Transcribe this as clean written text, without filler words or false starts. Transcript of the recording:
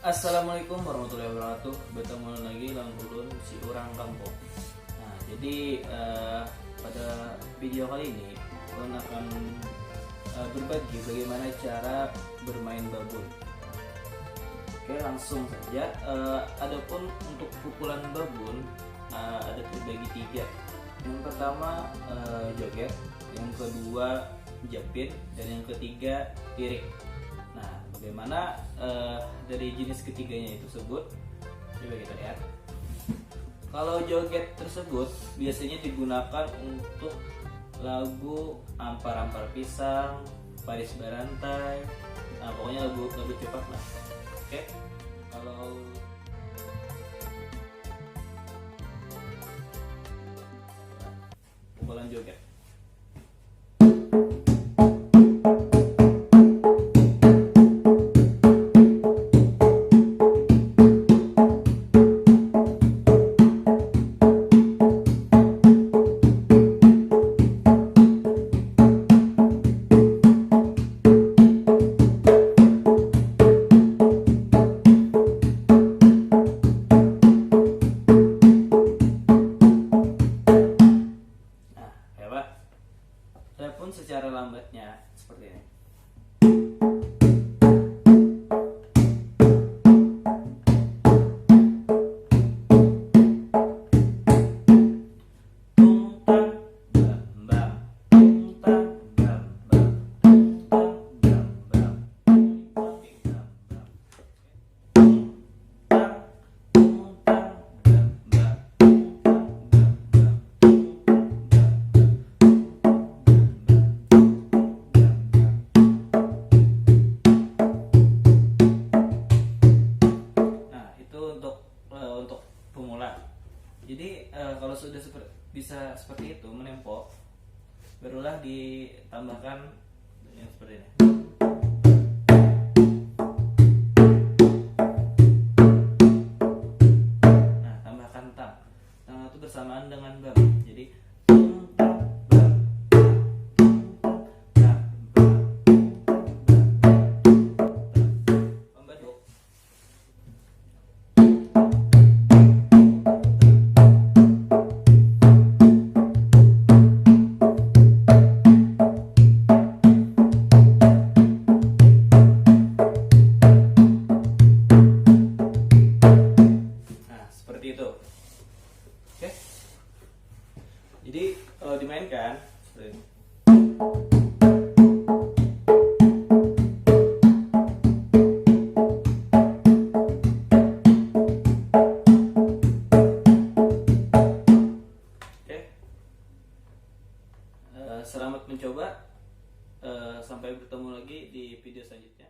Assalamualaikum warahmatullahi wabarakatuh. Bertemu lagi lang ulun si orang kampung. Nah, jadi pada video kali ini ulun akan berbagi bagaimana cara bermain babon. Oke, langsung saja. Adapun untuk pukulan babon ada terbagi tiga. Yang pertama joget, yang kedua japit, dan yang ketiga tirik. Nah, bagaimana dari jenis ketiganya itu tersebut? Coba kita lihat. Kalau joget tersebut biasanya digunakan untuk lagu Ampar-ampar pisang, Paris Barantai. Nah, pokoknya lagu cepat lah. Oke. Kalau pukulan joget. Adapun secara lambatnya seperti ini. Untuk pemula. Jadi kalau sudah bisa seperti itu menempo, barulah ditambahkan yang seperti ini. Nah, tambahkan tang. Tang itu bersamaan dengan bam. Jadi itu. Oke. Jadi kalau dimainkan seperti ini. Oke. Selamat mencoba. Sampai bertemu lagi di video selanjutnya.